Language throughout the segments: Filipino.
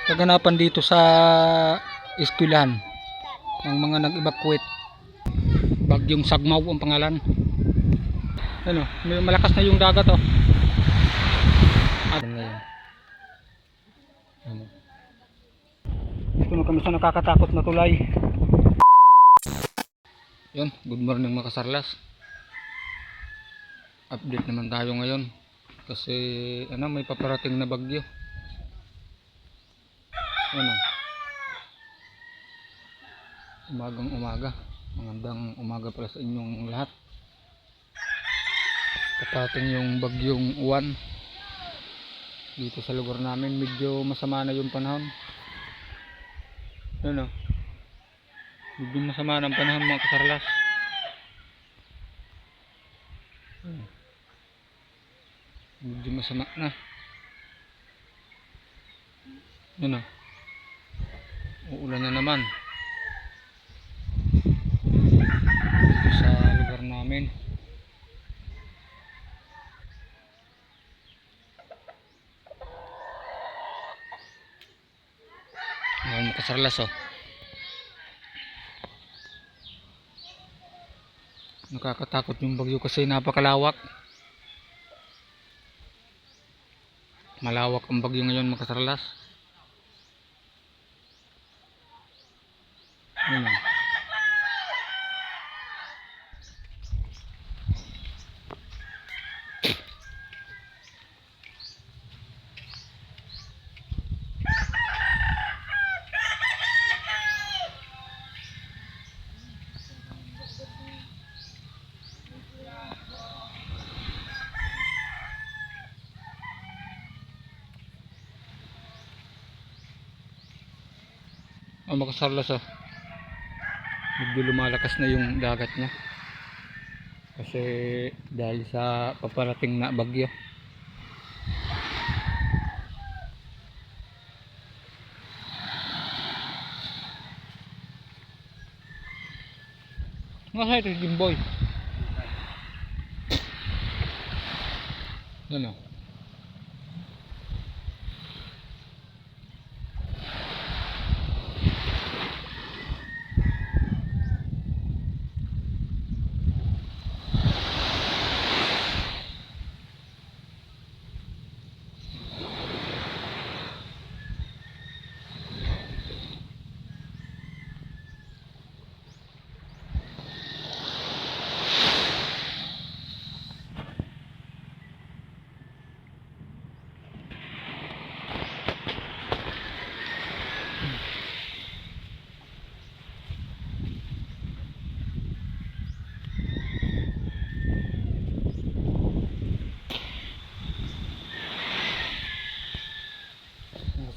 kaganapan dito sa eskwelahan ng mga nag-evacuate. Bagyong Sagmaw ang pangalan. Ano, may malakas na yung dagat oh. At ngayon. Ano. Dito na kami sa nakakatakot na tulay. Yun, good morning mga kasarlas. Update naman tayo ngayon. Kasi ano, may paparating na bagyo. Ano. Umagang umaga. Magandang umaga pala sa inyong lahat. Paparating yung bagyong Uwan. Dito sa lugar namin medyo masama na yung panahon. Ano. Medyo masama ng panahon mga kasarlas. Medyo masama na. Ano. Uulan na naman. Dito sa lugar namin. Ngayon makasarlas oh. Nakakatakot yung bagyo kasi napakalawak. Malawak ang bagyo ngayon makasarlas. Ano. Makasarlas oh. Medyo lumalakas na yung dagat niya. Kasi dahil sa paparating na bagyo. Nasa ito yung boy. Ano?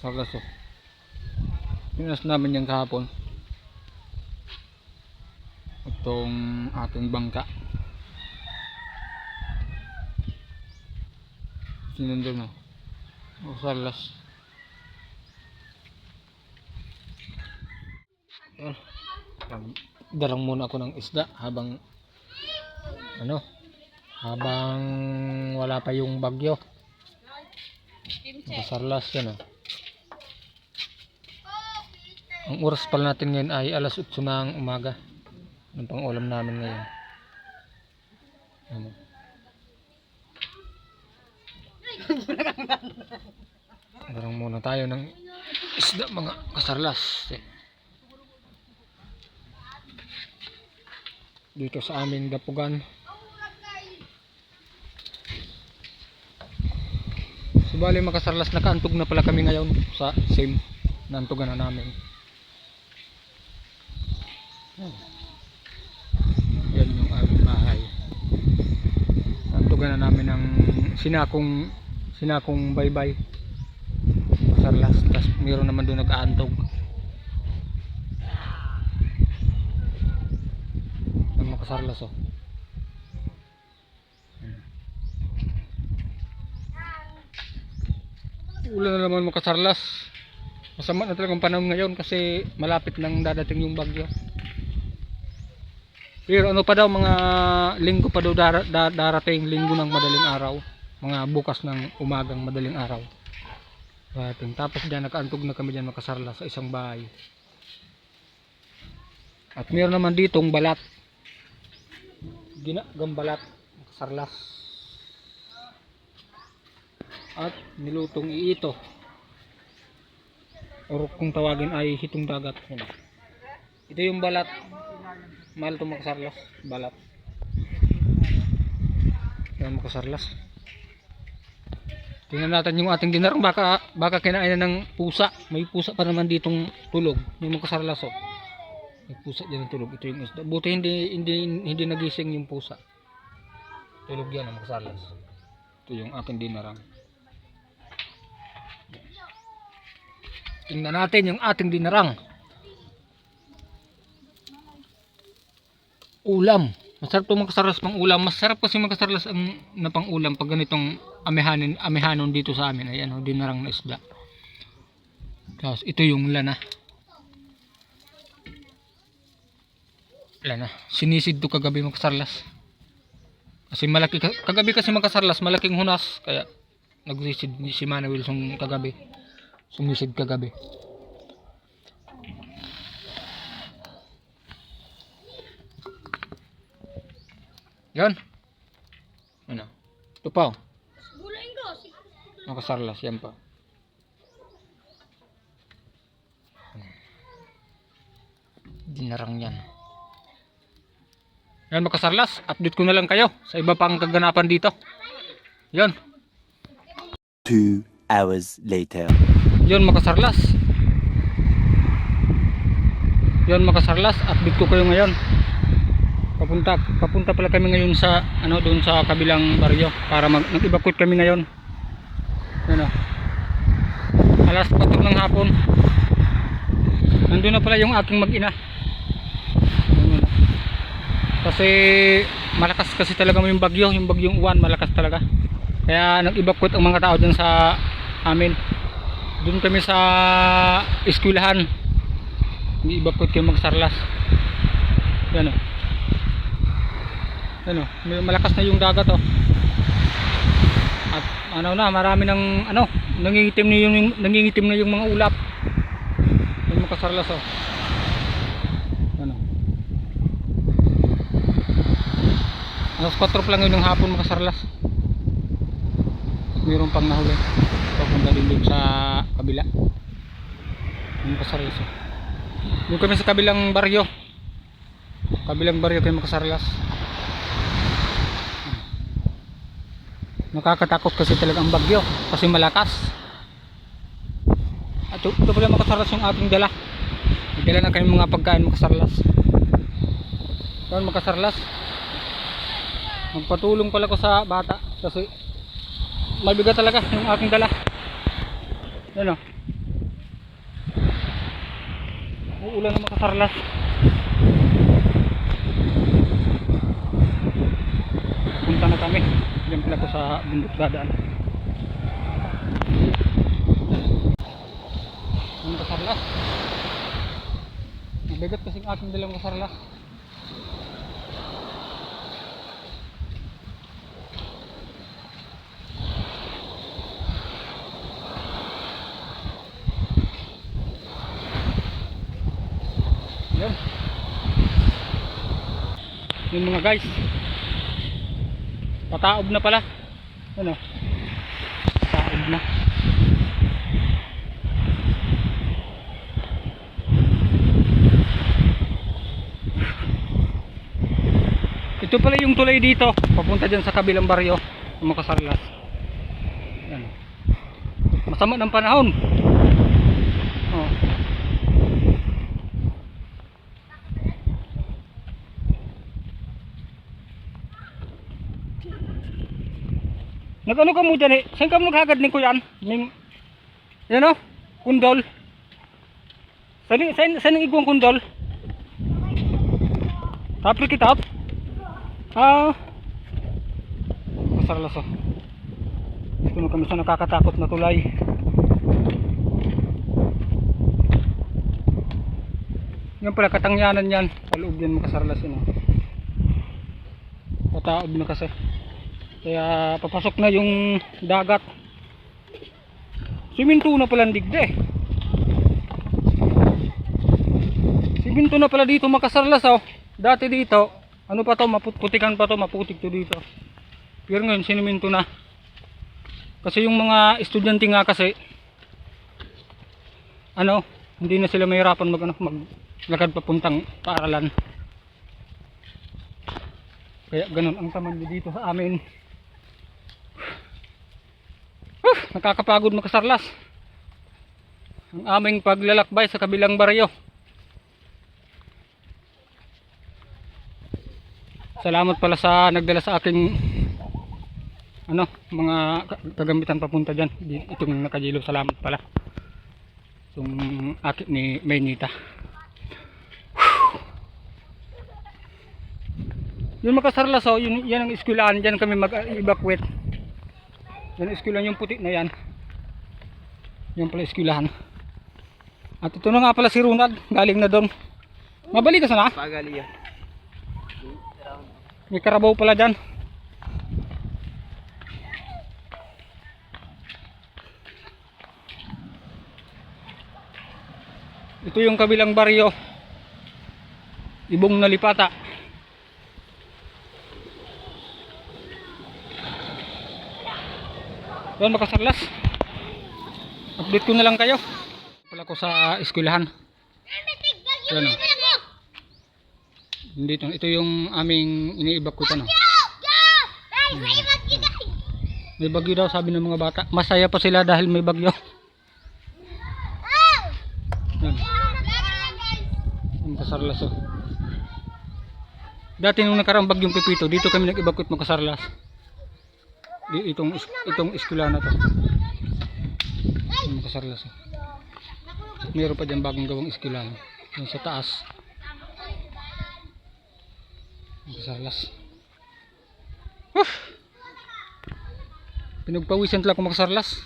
Sarlas oh. Pinas namin yung kahapon. Itong ating bangka. Sinundon oh. Sarlas. Darang muna ako ng isda habang habang wala pa yung bagyo. Sarlas yan oh. Ang oras pala natin ngayon ay alas 8 ng umaga. Ang pang-ulam namin ngayon. Darang muna tayo ng isda mga kasarlas. Dito sa aming dapugan. Subali makasarlas, nakaantog na pala kami ngayon sa same naantugan na namin. Yan yung aming bahay. Naantugan na namin ng sinakong baybay kasarlas. Tapos mayroon naman doon nag-aantog. Ang makasarlas oh. Ulan na naman makasarlas. Masama na talagang panahon ngayon kasi malapit nang dadating yung bagyo. Pero ano pa daw, mga linggo pa daw darating, linggo ng madaling araw. Mga bukas ng umagang madaling araw. Tapos dyan nakaantog na kami dyan makasarlas sa isang bahay. At meron naman ditong balat. Ginagang balat, makasarlas. At nilutong iito. O kung tawagin ay hitong dagat. Ito yung balat. Mahal itong makasarlas. Balat. Yan makasarlas. Tingnan natin yung ating dinarang, baka kinain na ng pusa. May pusa pa naman ditong tulog. May makasarlas oh. May pusa dyan ng tulog. Ito yung isda. Buti hindi nagising yung pusa. Tulog yan ang makasarlas. Ito yung aking dinarang. Tingnan natin yung ating dinarang. Ulam. Masarap itong makasarlas pang ulam. Masarap kasi makasarlas na pang ulam pag ganitong amihanon dito sa amin. Ayan o, dinarang na isda. Tapos ito yung lana. Lana. Sinisid to kagabi makasarlas. Kasi malaki, kagabi kasi makasarlas, malaking hunas. Kaya nagsisid si Manny Wilson kagabi. Sumisid kagabi. Yan. Ano? Ito pa oh. Makasarlas yan pa. Dinarang yan. Yan makasarlas. Update ko na lang kayo sa iba pang kaganapan dito. Yan. 2 hours later. Yan makasarlas. Yan makasarlas. Update ko kayo ngayon. Papunta pala kami ngayon sa doon sa kabilang baryo para nag-evacuate kami ngayon. Ano? Alas 4 ng hapon. Nandun na pala yung aking mag-ina. Kasi malakas kasi talaga yung bagyong uwan, malakas talaga. Kaya nag-evacuate ang mga tao dun sa amin. Doon kami sa eskwelahan. Nag-evacuate kami magsarlas. Yan o. Ano, malakas na yung dagat oh. At marami ng nangingitim na yung mga ulap. Yung makasarlas oh. Ano. Alas 4 pa lang yun ng hapon makasarlas. Mayroon pang nahuli. Papunta din doon sa kabila. Yung makasarlas oh. Doon kami sa kabilang baryo. Kabilang baryo kayo makasarlas. Nakakatakot kasi talaga ang bagyo kasi malakas. At ito pala makasarlas yung ating dala. Dala na kayong mga pagkain makasarlas. Doon makasarlas. Magpatulong pala ko sa bata kasi mabigat talaga yung aking dala. Yan o. Uulan na makasarlas. Punta na kami. Diyan pala ko sa bundok dadaan. Ang kasarlas. Mabigat kasi ang aking dalang kasarlas. Yan. Yung mga guys. Pataob na pala. Ano? Pataob na. Ito pala yung tulay dito. Papunta dyan sa kabilang baryo. Makasarlas. Yan. Masama ng panahon. Oh. Nag-ano ka mo dyan eh? Saan ka mo naghagad ni kuyan? Yan o? Kundol. Saan ang igwang kundol? Tapos kita. Masarlas o. Ito na kami sa nakakatakot na tulay. Yan pala katangyanan yan. Paloob yan makasarlas yun o. Pataob na kasi. Kaya papasok na yung dagat. Siminto na pala ang digde. Siminto na pala dito Makasarlas oh. Dati dito, ano pa to, maputikan pa to, maputik to dito. Pero ngayon siniminto na. Kasi yung mga estudyante nga kasi ano, hindi na sila mahirapan maglakad papuntang paaralan. Kaya ganun ang taman dito sa amin. Nakakapagod Makasarlas. Ang aming paglalakbay sa kabilang baryo. Salamat pala sa nagdala sa aking ano, mga kagamitan papunta diyan. Itong nakajilo, salamat pala. Itong akin ni Maynita. Yung Makasarlas oh, yan ang eskwelahan, diyan kami mag-evacuate. Yan ang eskwelahan, yung puti na yan. Yan pala eskwelahan. At ito na nga pala si Ronald, galing na doon. Mabalik ka sana? Pagaliya. May karabaw pala dyan. Ito yung kabilang baryo, Ibong Nalipata. Doon Makasarlas, update ko na lang kayo. Pala ko sa eskwelahan. Yan o. Dito, ito yung aming iniibakutan. May bagyo daw sabi ng mga bata. Masaya pa sila dahil may bagyo. Yan. Makasarlas oh. Dati nung nakaraang bagyong Pipito, dito kami nag-evacuate Makasarlas. Itong eskwelahan na to. Makasarlas oh. Meron pa dyan bagong gawang eskwelahan. Yung sa taas. Makasarlas. Pinagpawisan talaga Makasarlas.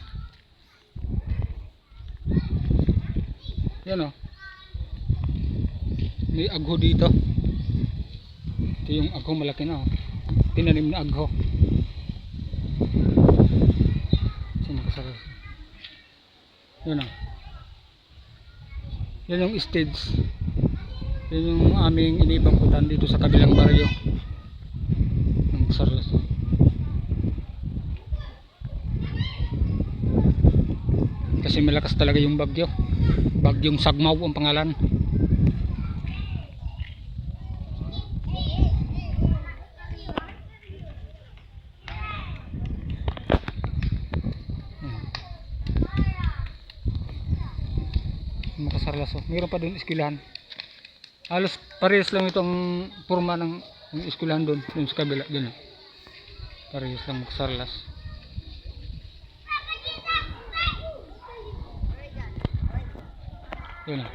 Yan o. May agho dito. Ito yung agho, malaki na o. Tinanim na agho. So Makasarlas. Yan o. Yan yung stage. Yan yung aming inibakutan dito sa kabilang baryo ng Makasarlas. Kasi malakas talaga yung bagyo. Bagyong Sagmaw ang pangalan. Makasarlas oh. Mayroon pa doon eskwelahan. Halos parehas lang itong forma ng eskwelahan doon sa kabila doon. Parehas lang Makasarlas. Yun oh.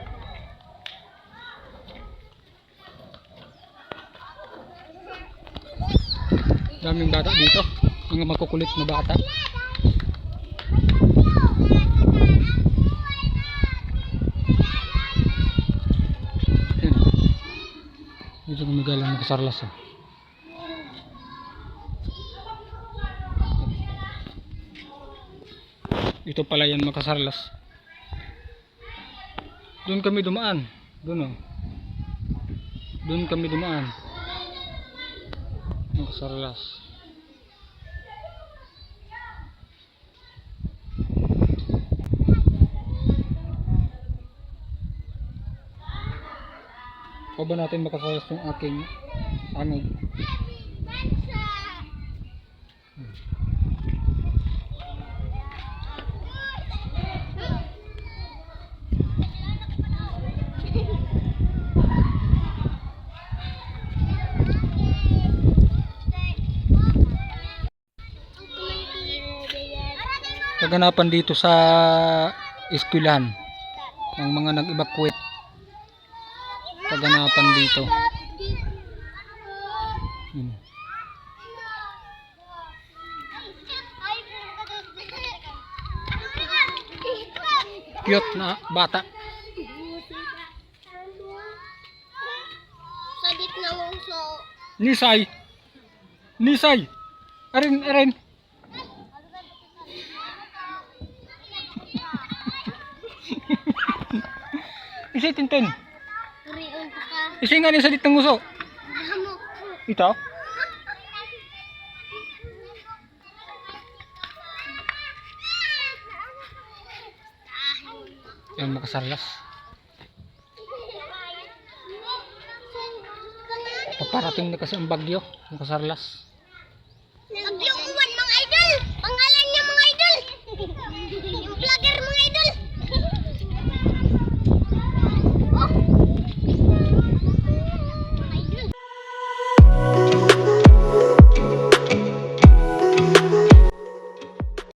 Daming bata dito, mga makukulit na bata. Yun oh. Dito gumagalang Makasarlas oh. Ito pala yan Makasarlas. Doon kami dumaan. Doon oh. Doon kami dumaan. Makasarlas. O ba natin Makasarlas yung aking angog? Kaganapan dito sa eskwelahan ng mga nag-evacuate. Kaganapan dito. Cute na bata. Sabit na nguso. Nisay. Nisay. Arin. Isi tintin. Riyon pa ka. Isi nga niya sa ditang uso. Hamok. Ito. Yan makasarlas. Paparating na kasi ang bagyo. Makasarlas. Bagyo uwan mga idol. Pangalan niya mga idol. Yung vlogger mga idol.